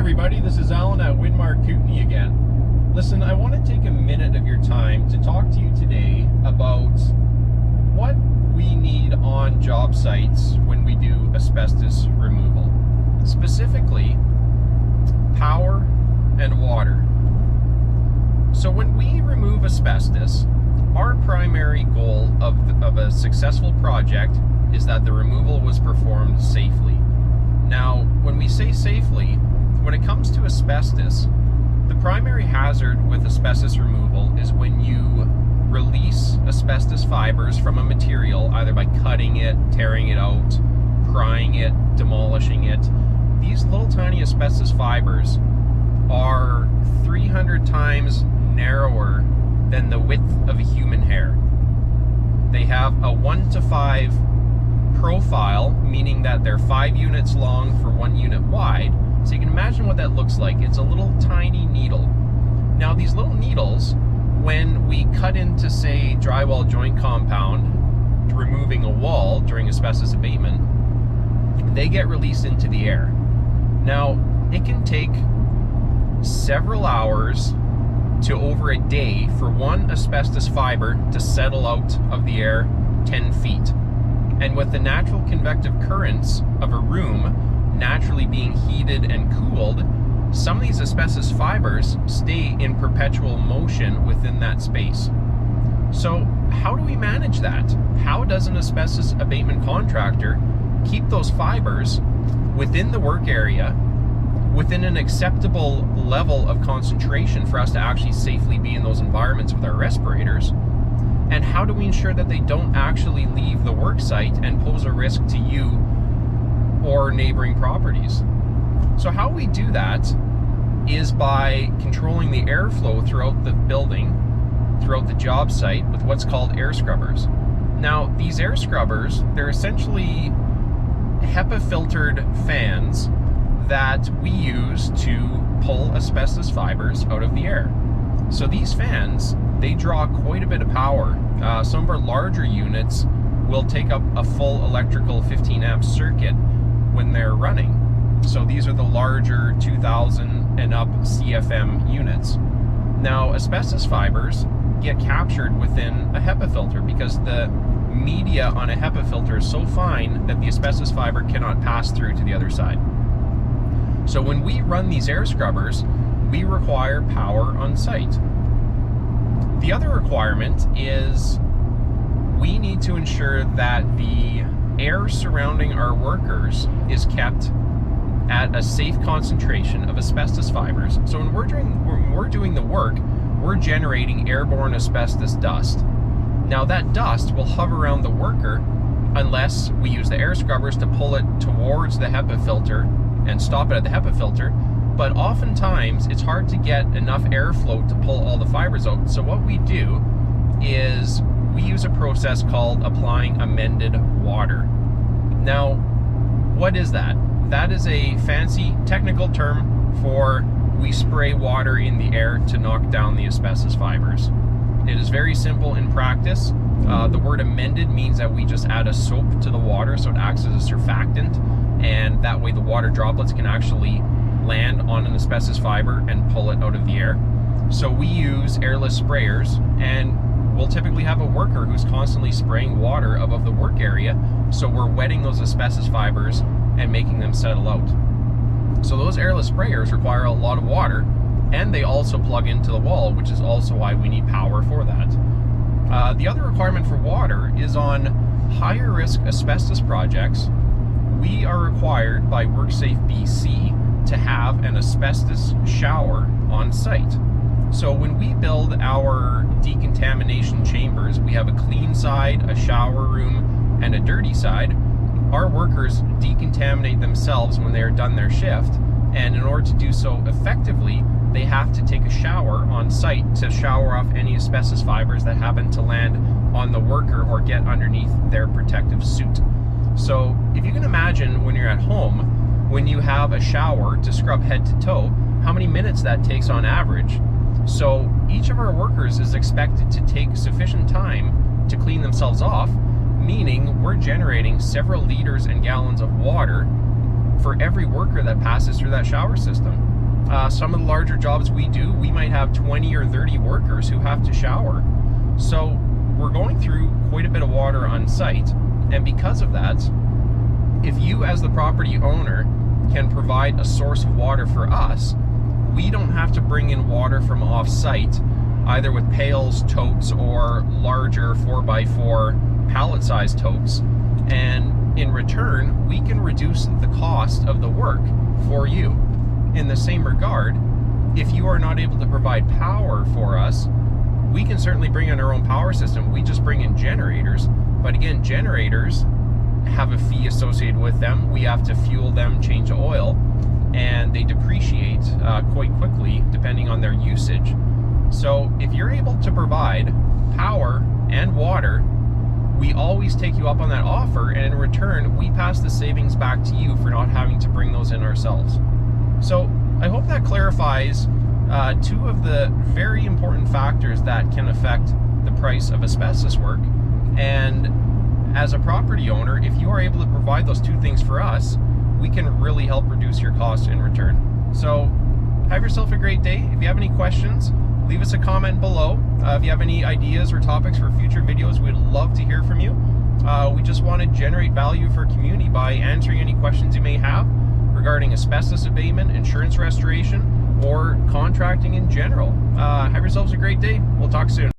everybody, this is Alan at Widmar Kootenay again. Listen, I want to take a minute of your time to talk to you today about what we need on job sites when we do asbestos removal. Specifically, power and water. So when we remove asbestos, our primary goal of a successful project is that the removal was performed safely. Now, when we say safely, when it comes to asbestos, the primary hazard with asbestos removal is when you release asbestos fibers from a material, either by cutting it, tearing it out, prying it, demolishing it. These little tiny asbestos fibers are 300 times narrower than the width of a human hair. They have a 1:5 profile, meaning that they're 5 units long for 1 unit wide. So you can imagine what that looks like. It's a little tiny needle. Now these little needles, when we cut into, say, drywall joint compound, removing a wall during asbestos abatement, they get released into the air. Now, it can take several hours to over a day for one asbestos fiber to settle out of the air 10 feet. And with the natural convective currents of a room naturally being heated and cooled, some of these asbestos fibers stay in perpetual motion within that space. So how do we manage that? How does an asbestos abatement contractor keep those fibers within the work area, within an acceptable level of concentration for us to actually safely be in those environments with our respirators? And how do we ensure that they don't actually leave the work site and pose a risk to you or neighboring properties? So how we do that is by controlling the airflow throughout the building, throughout the job site, with what's called air scrubbers. Now, these air scrubbers, they're essentially HEPA-filtered fans that we use to pull asbestos fibers out of the air. So these fans, they draw quite a bit of power. Some of our larger units will take up a full electrical 15 amp circuit when they're running. So these are the larger 2000 and up CFM units. Now, asbestos fibers get captured within a HEPA filter because the media on a HEPA filter is so fine that the asbestos fiber cannot pass through to the other side. So when we run these air scrubbers, we require power on site. The other requirement is we need to ensure that the air surrounding our workers is kept at a safe concentration of asbestos fibers. So when we're doing the work, we're generating airborne asbestos dust. Now that dust will hover around the worker unless we use the air scrubbers to pull it towards the HEPA filter and stop it at the HEPA filter. But oftentimes it's hard to get enough airflow to pull all the fibers out. So what we do is we use a process called applying amended water. Now, what is that? That is a fancy technical term for we spray water in the air to knock down the asbestos fibers. It is very simple in practice. The word amended means that we just add a soap to the water so it acts as a surfactant, and that way the water droplets can actually land on an asbestos fiber and pull it out of the air. So we use airless sprayers, and we'll typically have a worker who's constantly spraying water above the work area, so we're wetting those asbestos fibers and making them settle out. So those airless sprayers require a lot of water, and they also plug into the wall, which is also why we need power for that. The other requirement for water is on higher risk asbestos projects. We are required by WorkSafe BC to have an asbestos shower on site. So when we build our decontamination chambers, we have a clean side, a shower room, and a dirty side. Our workers decontaminate themselves when they are done their shift, and in order to do so effectively, they have to take a shower on site to shower off any asbestos fibers that happen to land on the worker or get underneath their protective suit. So if you can imagine when you're at home, when you have a shower to scrub head to toe, how many minutes that takes on average. So each of our workers is expected to take sufficient time to clean themselves off, meaning we're generating several liters and gallons of water for every worker that passes through that shower system. Some of the larger jobs we do, we might have 20 or 30 workers who have to shower. So we're going through quite a bit of water on site, and because of that, if you as the property owner can provide a source of water for us, we don't have to bring in water from off-site, either with pails, totes, or larger 4x4 pallet-sized totes, and in return, we can reduce the cost of the work for you. In the same regard, if you are not able to provide power for us, we can certainly bring in our own power system. We just bring in generators, but again, generators have a fee associated with them. We have to fuel them, change oil, and they depreciate quite quickly depending on their usage. So if you're able to provide power and water, we always take you up on that offer, and in return, we pass the savings back to you for not having to bring those in ourselves. So I hope that clarifies two of the very important factors that can affect the price of asbestos work. And as a property owner, if you are able to provide those two things for us, we can really help reduce your costs in return. So have yourself a great day. If you have any questions, leave us a comment below. If you have any ideas or topics for future videos, we'd love to hear from you. We just want to generate value for community by answering any questions you may have regarding asbestos abatement, insurance restoration, or contracting in general. Have yourselves a great day. We'll talk soon.